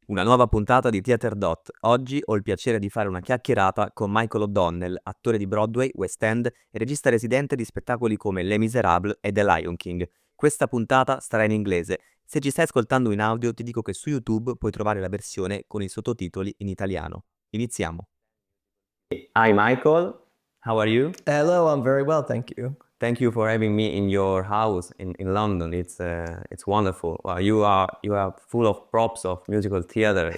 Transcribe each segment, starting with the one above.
Una nuova puntata di TheatreDot. Oggi ho il piacere di fare una chiacchierata con Michael O'Donnell, attore di Broadway, West End e regista residente di spettacoli come Les Misérables e The Lion King. Questa puntata sarà in inglese. Se ci stai ascoltando in audio, ti dico che su YouTube puoi trovare la versione con i sottotitoli in italiano. Iniziamo. Hi Michael, how are you? Hello, I'm very well, thank you. Thank you for having me in your house in London. It's wonderful. You are full of props of musical theater.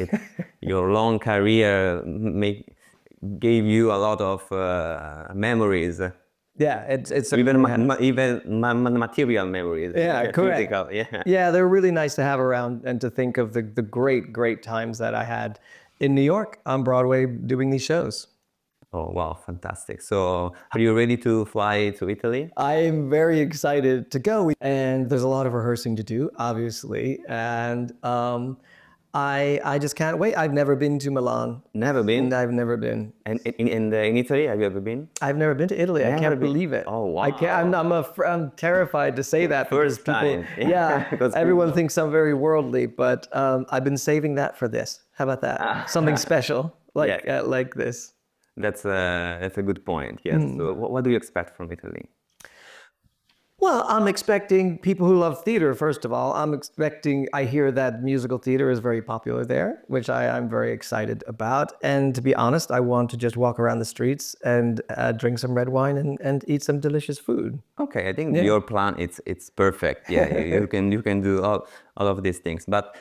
Your long career gave you a lot of memories. Yeah, it's Even material memories. Yeah, correct. Physical, yeah. Yeah, they're really nice to have around and to think of the great times that I had in New York on Broadway doing these shows. Oh wow, fantastic. So are you ready to fly to Italy? I'm very excited to go, and there's a lot of rehearsing to do, obviously, and I just can't wait. I've never been to Milan. Never been? I've never been. And in Italy, have you ever been? I've never been to Italy. I Never can't been. believe it. Oh, wow. I can't. I'm terrified to say that because First people. time. Yeah, Because everyone people- thinks I'm very worldly, but I've been saving that for this. How about that? Something special like this. That's a good point. Yes. So what do you expect from Italy? Well, I'm expecting people who love theater, first of all. I hear that musical theater is very popular there, which I'm very excited about. And to be honest, I want to just walk around the streets and drink some red wine and eat some delicious food. Okay, I think your plan it's perfect. Yeah, you can do all of these things. But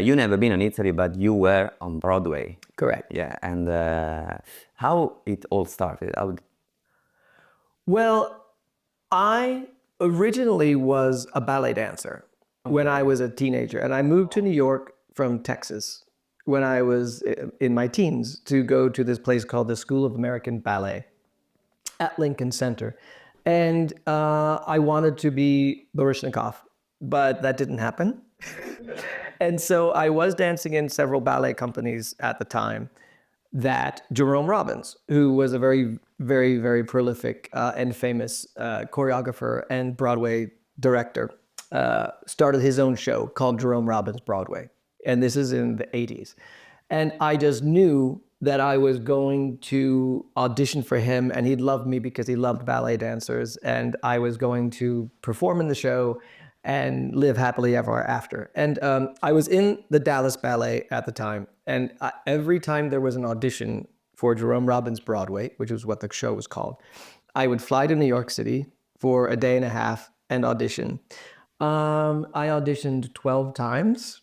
you never been in Italy, but you were on Broadway. Correct. Yeah, and how it all started? Well, I originally was a ballet dancer when I was a teenager, and I moved to New York from Texas when I was in my teens to go to this place called the School of American Ballet at Lincoln Center. And I wanted to be Baryshnikov, but that didn't happen. And so I was dancing in several ballet companies at the time that Jerome Robbins, who was a very, very, very prolific and famous choreographer and Broadway director, started his own show called Jerome Robbins Broadway. And this is in the 80s. And I just knew that I was going to audition for him, and he'd love me because he loved ballet dancers, and I was going to perform in the show and live happily ever after. And I was in the Dallas Ballet at the time, and every time there was an audition for Jerome Robbins Broadway, which was what the show was called, I would fly to New York City for a day and a half and audition. I auditioned 12 times,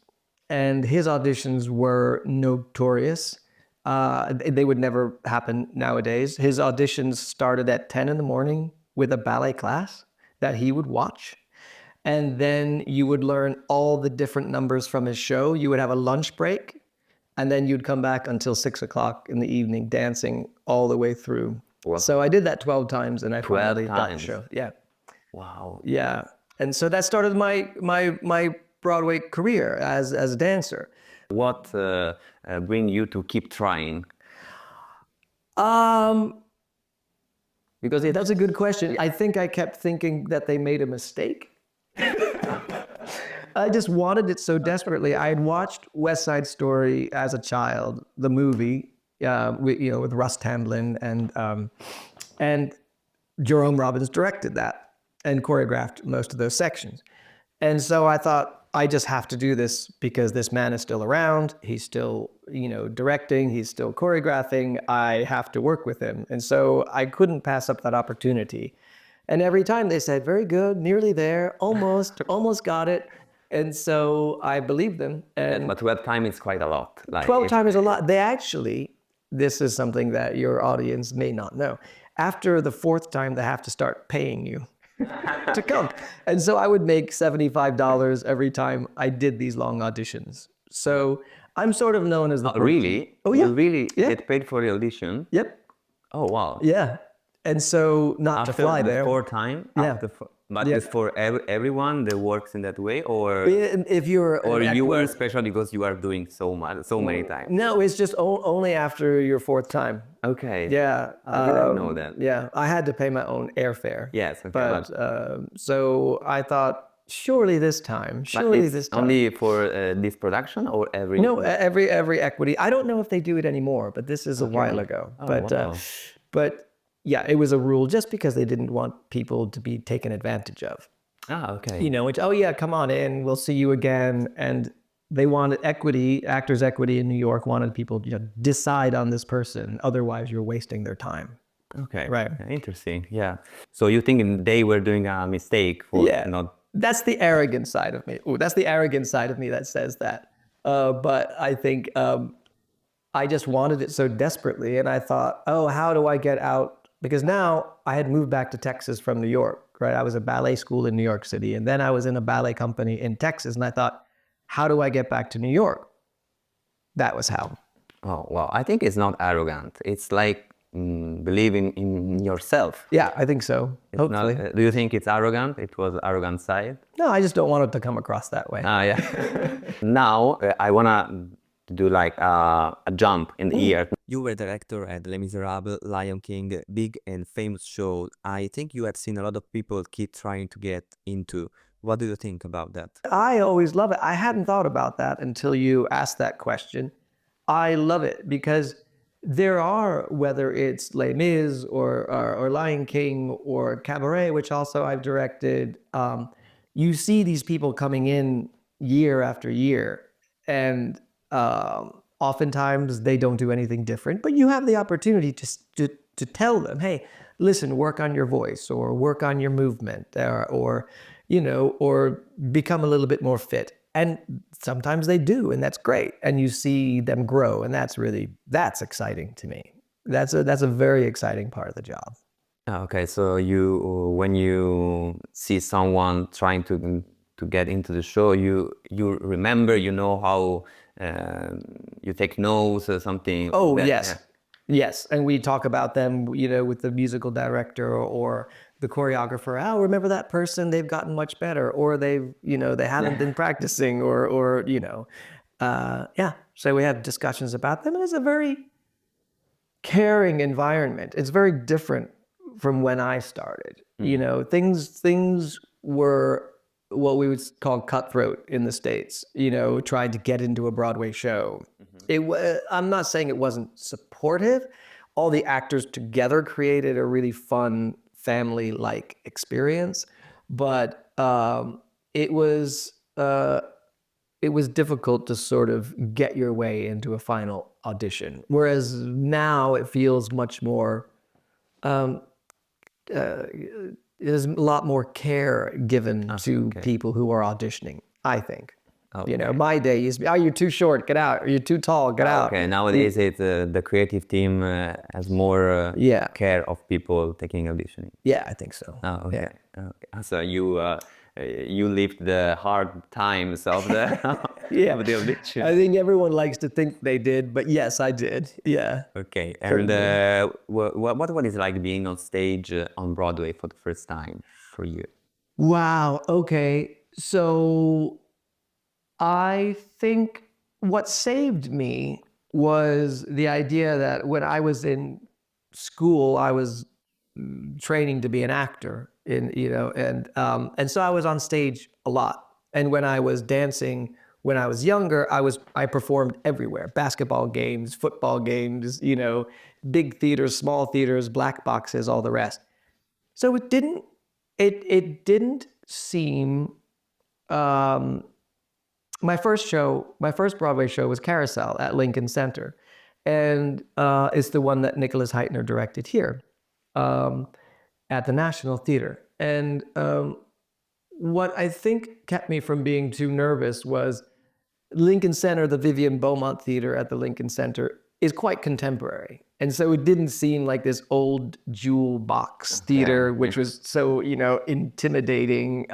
and his auditions were notorious. They would never happen nowadays. His auditions started at 10 in the morning with a ballet class that he would watch. And then you would learn all the different numbers from his show. You would have a lunch break, and then you'd come back until 6 o'clock in the evening dancing all the way through. Wow. So I did that 12 times, and I finally got the times. show. Yeah. Wow. Yeah. And so that started my Broadway career as a dancer. What bring you to keep trying? Because that's a good question. I think I kept thinking that they made a mistake. I just wanted it so desperately. I had watched West Side Story as a child, the movie, with Russ Tamblyn, and Jerome Robbins directed that and choreographed most of those sections. And so I thought, I just have to do this because this man is still around. He's still, directing. He's still choreographing. I have to work with him. And so I couldn't pass up that opportunity. And every time they said, very good, nearly there, almost got it. And so I believed them. And But 12 times is quite a lot. 12 times is a lot. They actually, this is something that your audience may not know. After the fourth time, they have to start paying you to come. And so I would make $75 every time I did these long auditions. So I'm sort of known as the person. Really? Oh, yeah. You really Yeah. get paid for the audition? Yep. Oh, wow. Yeah. And so not After to fly the there. fourth time? Yeah. But Yeah. it's for everyone that works in that way? Or If you're you were special because you are doing so many times? No, it's just only after your fourth time. Okay. Yeah. I didn't know that. Yeah. I had to pay my own airfare. Yes. Okay. But so I thought, surely this time, But surely it's this time. only for this production or every? No, every equity. I don't know if they do it anymore, but this is a while ago. Oh, But wow. but yeah, it was a rule just because they didn't want people to be taken advantage of. Ah, okay. You know, which, oh yeah, come on in, we'll see you again. And they wanted equity, actors equity in New York wanted people to, decide on this person. Otherwise, you're wasting their time. Okay. Right. Interesting. Yeah. So you think they were doing a mistake for Yeah. not? That's the arrogant side of me. Ooh, that's the arrogant side of me that says that. But I think I just wanted it so desperately. And I thought, oh, how do I get out? Because now I had moved back to Texas from New York, right? I was at ballet school in New York City. And then I was in a ballet company in Texas. And I thought, how do I get back to New York? That was how. Oh, well, I think it's not arrogant. It's like believing in yourself. Yeah, I think so. It's Hopefully. not, do you think it's arrogant? It was arrogant side? No, I just don't want it to come across that way. Ah, yeah. Now I wanna do like a jump in the year. You were director at Les Miserables, Lion King, big and famous show. I think you have seen a lot of people keep trying to get into. What do you think about that? I always love it. I hadn't thought about that until you asked that question. I love it because there are, whether it's Les Mis or Lion King or Cabaret, which also I've directed, you see these people coming in year after year, and oftentimes they don't do anything different. But you have the opportunity to tell them, hey, listen, work on your voice or work on your movement, or or become a little bit more fit. And sometimes they do, and that's great. And you see them grow, and that's exciting to me. That's a very exciting part of the job. Okay, so when you see someone trying to get into the show, you remember, you know how you take notes or something. Oh, that- yes. yeah. Yes. And we talk about them, with the musical director or the choreographer. Oh, remember that person? They've gotten much better, or they haven't been practicing, or yeah. So we have discussions about them, and it's a very caring environment. It's very different from when I started. Things were what we would call cutthroat in the States, trying to get into a Broadway show. I'm not saying it wasn't supportive. All the actors together created a really fun family-like experience, but it was difficult to sort of get your way into a final audition. Whereas now it feels much more, there's a lot more care given to people who are auditioning, I think. My day used to be, oh, you're too short, get out. Or you're too tall, get out. Okay, nowadays it's the creative team has more care of people taking auditioning. Yeah, I think so. Oh, okay. Okay. So you lived the hard times of the of the audition. I think everyone likes to think they did, but yes, I did. Yeah. Okay, and what is like being on stage on Broadway for the first time for you? Wow. Okay. So I think what saved me was the idea that when I was in school, I was training to be an actor, and so I was on stage a lot. And when I was dancing, when I was younger, I performed everywhere: basketball games, football games, big theaters, small theaters, black boxes, all the rest. So it didn't seem. My first Broadway show was Carousel at Lincoln Center, and it's the one that Nicholas Heitner directed here at the National Theater. And what I think kept me from being too nervous was Lincoln Center, the Vivian Beaumont Theater at the Lincoln Center, is quite contemporary. And so it didn't seem like this old jewel box theater, which was so, intimidating,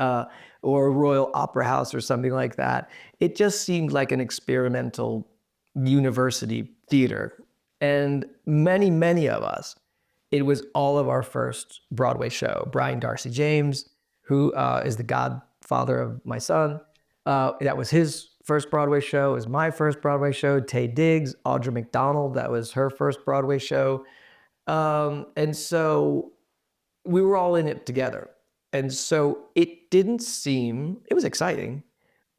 or Royal Opera House or something like that. It just seemed like an experimental university theater. And many, many of us, it was all of our first Broadway show. Brian Darcy James, who is the godfather of my son, that was his first Broadway show. It was my first Broadway show. Taye Diggs, Audra McDonald, that was her first Broadway show. And so we were all in it together. And so it didn't seem, it was exciting,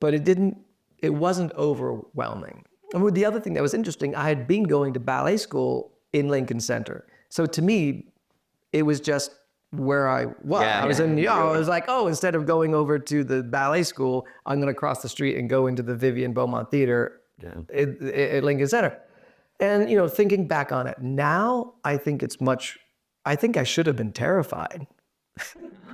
but it wasn't overwhelming. And the other thing that was interesting, I had been going to ballet school in Lincoln Center. So to me, it was just where I was. Yeah, I was yeah. in New York. I was like, oh, instead of going over to the ballet school, I'm going to cross the street and go into the Vivian Beaumont Theater at Lincoln Center. And, thinking back on it now, I think I should have been terrified.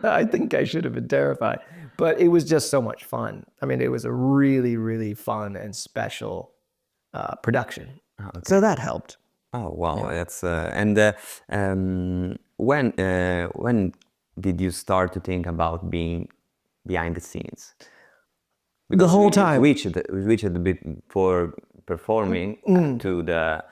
I think I should have been terrified, but it was just so much fun. I mean, it was a really, really fun and special production. So that helped. Oh wow, that's when did you start to think about being behind the scenes? The whole time. We switched a bit for performing to the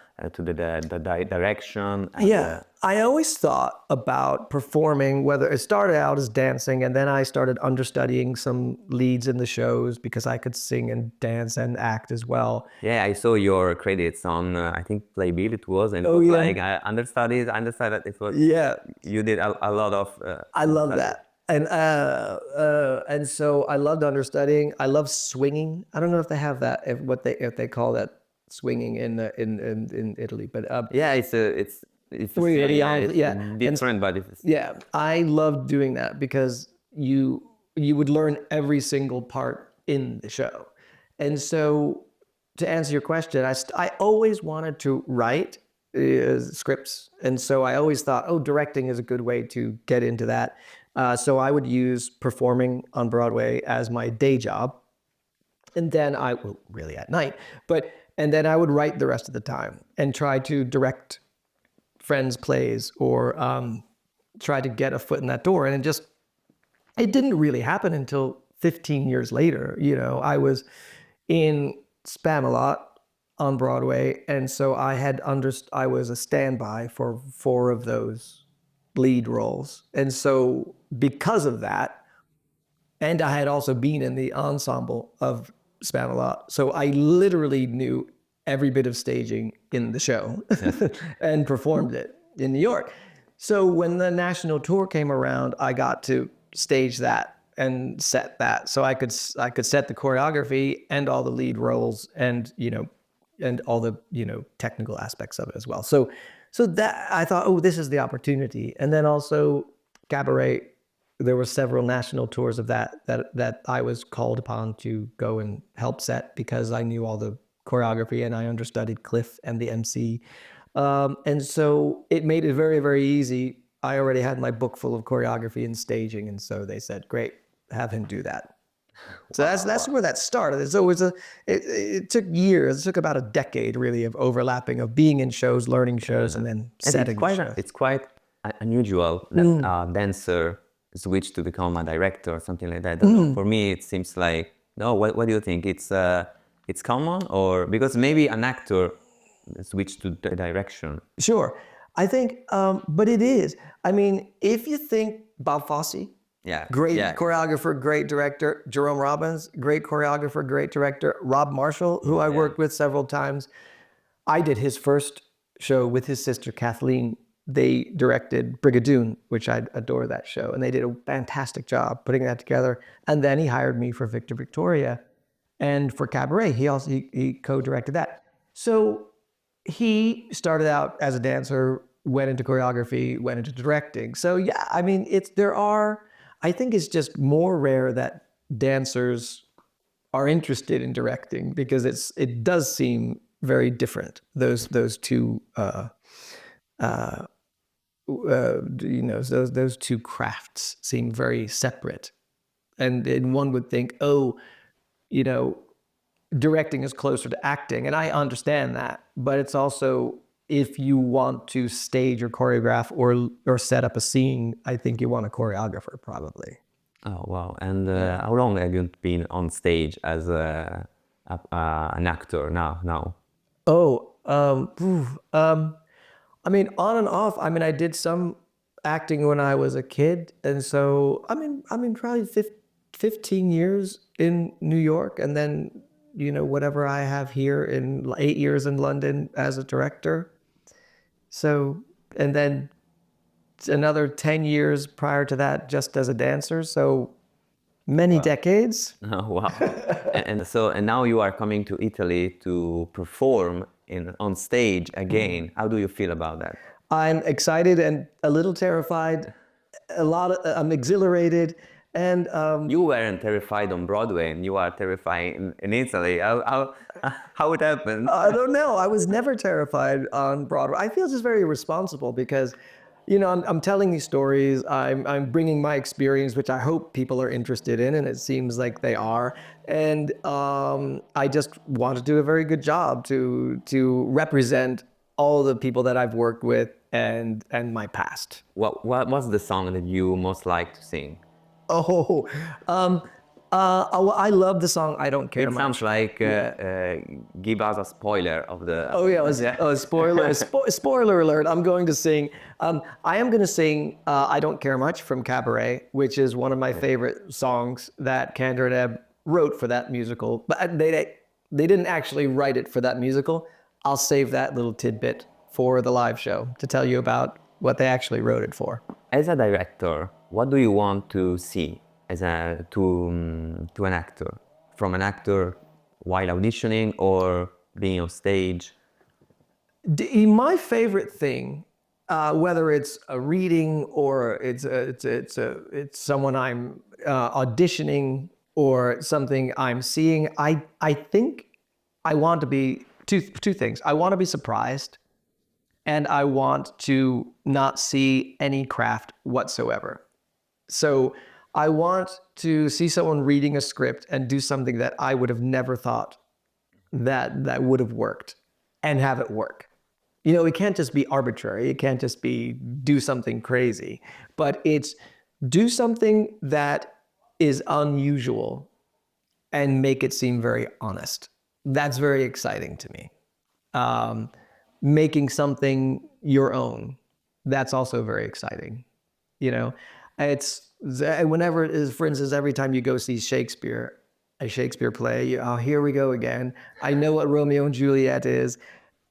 direction. And, I always thought about performing, whether it started out as dancing, and then I started understudying some leads in the shows because I could sing and dance and act as well. yeah, I saw your credits on I think Playbill it was, and it was like I understudied it was you did a lot of I love that. And so I loved understudying. I love swinging. I don't know if they have that, if they call that swinging in Italy, but yeah, it's different, but it's I loved doing that because you would learn every single part in the show. And so to answer your question, I always wanted to write scripts. And so I always thought, oh, directing is a good way to get into that. So I would use performing on Broadway as my day job. And then really at night, and then I would write the rest of the time and try to direct friends' plays or try to get a foot in that door. And it didn't really happen until 15 years later. I was in Spamalot on Broadway. And so I was a standby for 4 of those lead roles. And so because of that, and I had also been in the ensemble of Spamalot, so I literally knew every bit of staging in the show and performed it in New York. So when the national tour came around, I got to stage that and set that. So I could set the choreography and all the lead roles and all the technical aspects of it as well. So that I thought, oh, this is the opportunity. And then also Cabaret, there were several national tours of that I was called upon to go and help set because I knew all the choreography and I understudied Cliff and the MC. And so it made it very, very easy. I already had my book full of choreography and staging. And so they said, great, have him do that. So that's where that started. So it took years. It took about a decade, really, of overlapping, of being in shows, learning shows, and then setting shows. It's quite unusual that a dancer switch to become a director or something like that. For me, it seems like, no, what do you think? It's common, or because maybe an actor switch to the direction? Sure. I think, but it is. I mean, if you think Bob Fosse, great choreographer, great director. Jerome Robbins, great choreographer, great director. Rob Marshall, who I worked with several times. I did his first show with his sister Kathleen. They directed Brigadoon, which I adore that show. And they did a fantastic job putting that together. And then he hired me for Victor Victoria. And for Cabaret, he co-directed that. So he started out as a dancer, went into choreography, went into directing. So yeah, I mean, I think it's just more rare that dancers are interested in directing because it does seem very different. Those two those two crafts seem very separate, and one would think, oh, directing is closer to acting, and I understand that, but it's also, if you want to stage or choreograph or set up a scene, I think you want a choreographer probably. Oh wow! And how long have you been on stage as an actor now? I mean, on and off. I mean, I did some acting when I was a kid, and so I mean, probably 15 years in New York, and then whatever I have here in 8 years in London as a director. So, and then another 10 years prior to that just as a dancer. So many decades. Oh, wow. And now you are coming to Italy to perform on stage again. How do you feel about that? I'm excited and a little terrified. I'm exhilarated. And You weren't terrified on Broadway, and you are terrified in Italy. How it happened? I don't know. I was never terrified on Broadway. I feel just very responsible because, I'm telling these stories. I'm bringing my experience, which I hope people are interested in, and it seems like they are. And I just want to do a very good job to represent all the people that I've worked with and my past. What was the song that you most like to sing? Oh, I love the song "I Don't Care It Much." sounds like give us a spoiler of the. Oh yeah, spoiler alert! I'm going to sing. I am going to sing "I Don't Care Much" from Cabaret, which is one of my favorite songs that Kander and Ebb wrote for that musical. But they didn't actually write it for that musical. I'll save that little tidbit for the live show to tell you about what they actually wrote it for. As a director, what do you want to see to an actor, from an actor while auditioning or being on stage? My favorite thing, whether it's a reading or it's someone I'm auditioning or something I'm seeing, I think I want to be two things. I want to be surprised, and I want to not see any craft whatsoever. So I want to see someone reading a script and do something that I would have never thought that would have worked, and have it work. It can't just be arbitrary. It can't just be do something crazy, but it's do something that is unusual and make it seem very honest. That's very exciting to me. Making something your own, that's also very exciting. It's whenever it is, for instance, every time you go see a Shakespeare play, oh, here we go again. I know what Romeo and Juliet is.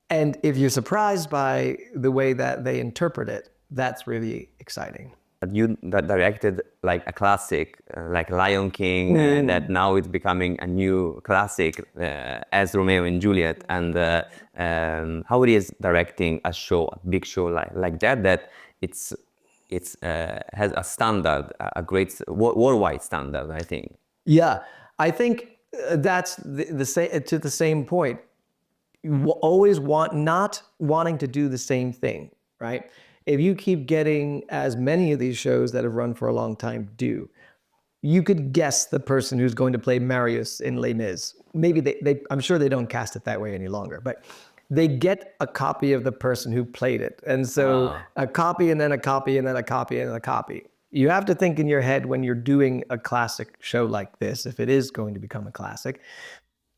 And if you're surprised by the way that they interpret it, that's really exciting. You directed like a classic, like Lion King, that now it's becoming a new classic as Romeo and Juliet. And how it is directing a show, a big show like that, that it's has a standard, a great worldwide standard, I think. Yeah, I think that's the same to the same point. Always not wanting to do the same thing, right? If you keep getting, as many of these shows that have run for a long time do, you could guess the person who's going to play Marius in Les Mis. Maybe I'm sure they don't cast it that way any longer, but they get a copy of the person who played it. And so a copy and then a copy and then a copy and then a copy. You have to think in your head when you're doing a classic show like this, if it is going to become a classic,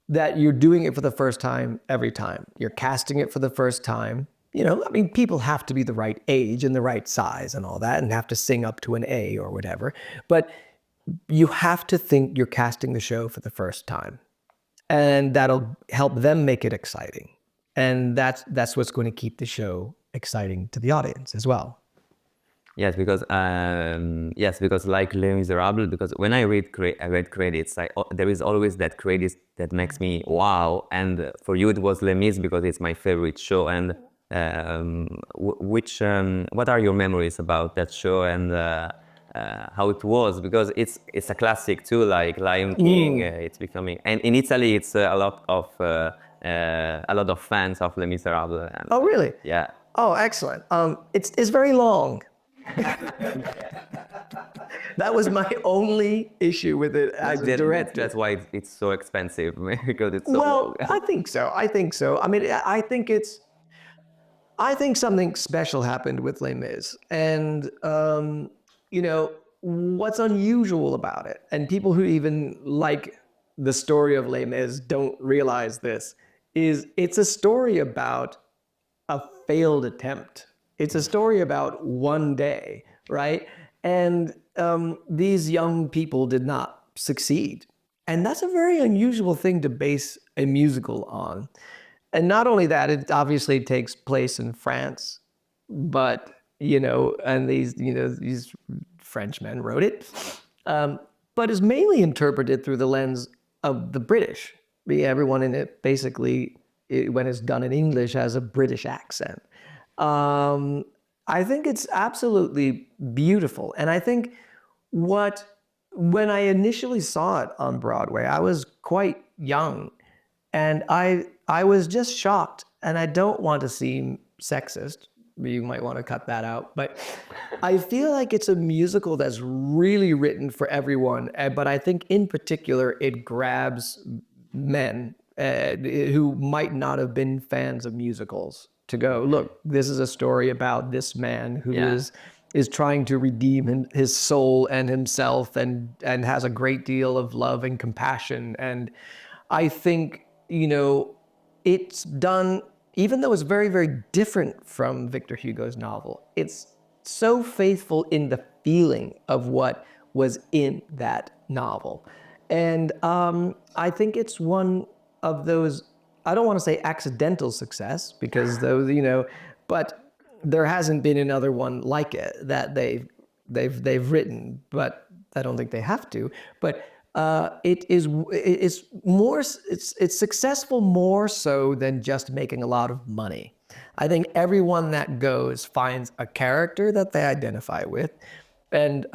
that you're doing it for the first time every time. You're casting it for the first time. People have to be the right age and the right size and all that, and have to sing up to an A or whatever. But you have to think you're casting the show for the first time. And that'll help them make it exciting. And that's what's going to keep the show exciting to the audience as well. Yes, because like Les Miserables, because when I read credits, there is always that credit that makes me wow. And for you, it was Les Mis because it's my favorite show. And what are your memories about that show and how it was? Because it's a classic too, like Lion King. It's becoming, and in Italy, it's a lot of fans of Les Miserables. And, oh, really? Yeah. Oh, excellent. It's very long. That was my only issue with it as a director. That's why it's so expensive, because it's so long. long. I think so. I think something special happened with Les Mis, and what's unusual about it, and people who even like the story of Les Mis don't realize this, is it's a story about a failed attempt. It's a story about one day, right? And these young people did not succeed. And that's a very unusual thing to base a musical on. And not only that, it obviously takes place in France, but and these Frenchmen wrote it, but is mainly interpreted through the lens of the British. Everyone in it basically, when it's done in English, has a British accent. I think it's absolutely beautiful. And I think when I initially saw it on Broadway, I was quite young, and I was just shocked. And I don't want to seem sexist. You might want to cut that out. But I feel like it's a musical that's really written for everyone. But I think in particular, it grabs men who might not have been fans of musicals to go, look, this is a story about this man who is trying to redeem his soul and himself, and has a great deal of love and compassion. And I think, it's done, even though it's very, very different from Victor Hugo's novel, it's so faithful in the feeling of what was in that novel. And I think it's one of those, I don't want to say accidental success, because those, but there hasn't been another one like it that they've written, but I don't think they have to. But it's successful more so than just making a lot of money. I think everyone that goes finds a character that they identify with, and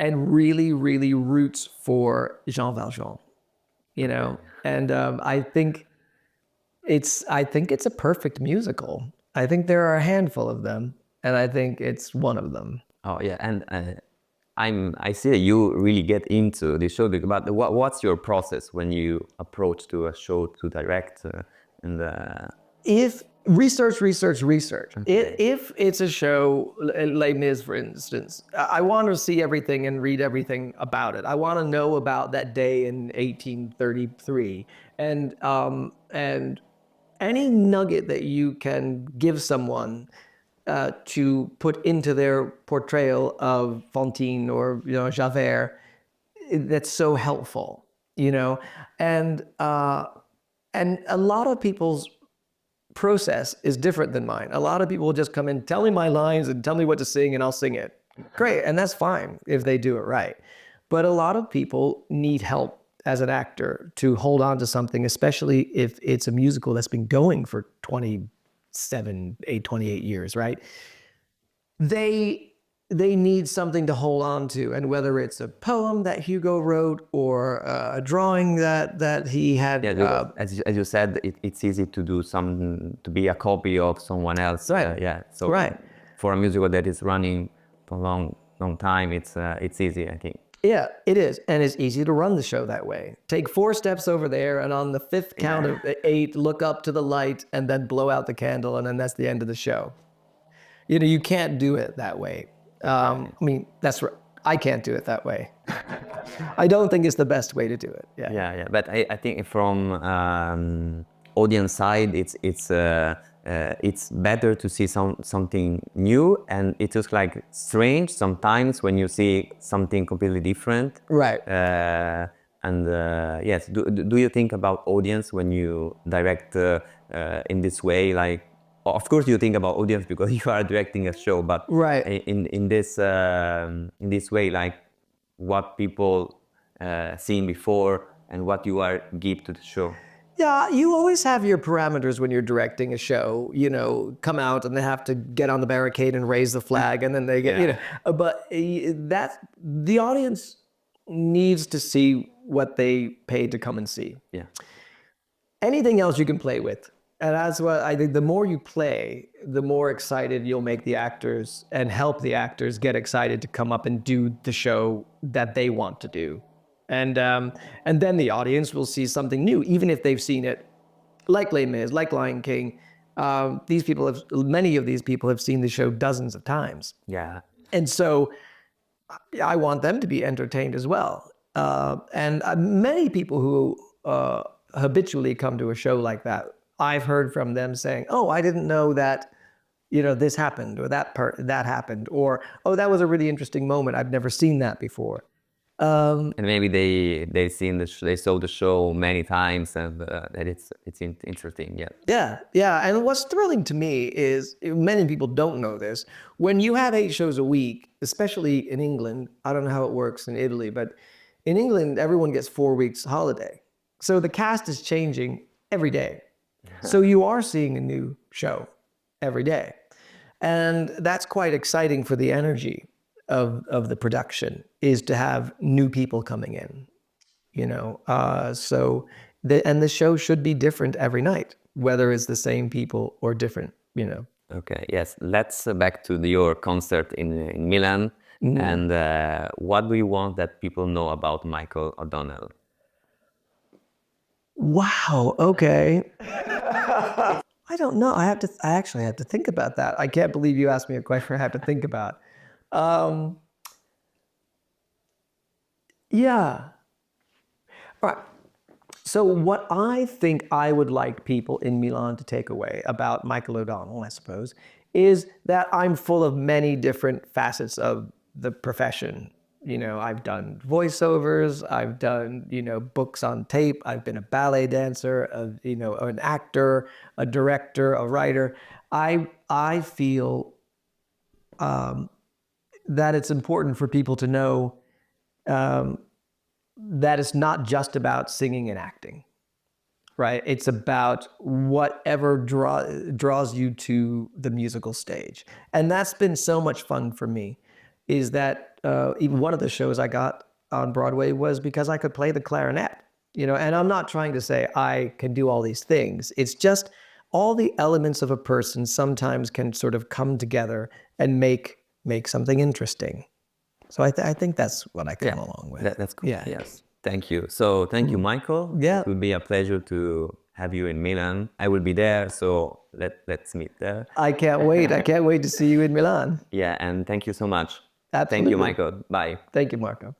really, really roots for Jean Valjean, And I think it's a perfect musical. I think there are a handful of them, and I think it's one of them. Oh yeah, and I see that you really get into the show. But what's your process when you approach to a show to direct? If research. Okay. If it's a show, Les Mis, for instance, I want to see everything and read everything about it. I want to know about that day in 1833, and any nugget that you can give someone to put into their portrayal of Fantine or Javert, that's so helpful, and a lot of people's process is different than mine. A lot of people will just come in, tell me my lines and tell me what to sing, and I'll sing it. Great, and that's fine if they do it right. But a lot of people need help as an actor to hold on to something, especially if it's a musical that's been going for 28 years, right? They need something to hold on to, and whether it's a poem that Hugo wrote or a drawing that he had. Yeah, as you said, it's easy to be a copy of someone else. Right. So right. For a musical that is running for a long time, it's easy, I think. Yeah, it is. And it's easy to run the show that way. Take 4 steps over there, and on the 5th count of 8, look up to the light and then blow out the candle, and then that's the end of the show. You can't do it that way. That's right. I can't do it that way. I don't think it's the best way to do it. Yeah. But I think from audience side, it's better to see something new, and it is like strange sometimes when you see something completely different. Right. Yes, do you think about audience when you direct in this way? Like, of course you think about audience because you are directing a show, but right. in this way, like what people seen before and what you are give to the show. Yeah, you always have your parameters when you're directing a show, come out and they have to get on the barricade and raise the flag, and then they get, but the audience needs to see what they paid to come and see. Yeah. Anything else you can play with. And that's what I think, the more you play, the more excited you'll make the actors and help the actors get excited to come up and do the show that they want to do. And then the audience will see something new, even if they've seen it, like Les Mis, like Lion King. Many of these people have seen the show dozens of times. Yeah. And so I want them to be entertained as well. And many people who habitually come to a show like that, I've heard from them saying, "Oh, I didn't know that, this happened, or that happened, or, oh, that was a really interesting moment. I've never seen that before." And maybe they saw the show many times, and that it's interesting. Yeah. Yeah. And what's thrilling to me is many people don't know this. When you have 8 shows a week, especially in England, I don't know how it works in Italy, but in England, everyone gets 4 weeks holiday. So the cast is changing every day. So you are seeing a new show every day. And that's quite exciting for the energy of the production, is to have new people coming in, you know. And the show should be different every night, whether it's the same people or different, you know. Okay, yes. Let's back to your concert in Milan. And what do you want that people know about Michael O'Donnell? Wow, okay. I don't know. I actually have to think about that. I can't believe you asked me a question I have to think about. Yeah. All right. So what I think I would like people in Milan to take away about Michael O'Donnell, I suppose, is that I'm full of many different facets of the profession. You know, I've done voiceovers, I've done, you know, books on tape, I've been a ballet dancer, you know, an actor, a director, a writer. I feel that it's important for people to know that it's not just about singing and acting, right? It's about whatever draws you to the musical stage. And that's been so much fun for me, is that even one of the shows I got on Broadway was because I could play the clarinet, you know, and I'm not trying to say I can do all these things. It's just all the elements of a person sometimes can sort of come together and make something interesting. So I think that's what I come along with. That's cool. Yeah. Yes. Thank you. So thank you, Michael. Yeah. It will be a pleasure to have you in Milan. I will be there, so let's meet there. I can't wait. I can't wait to see you in Milan. Yeah, and thank you so much. Absolutely. Thank you, Michael. Bye. Thank you, Marco.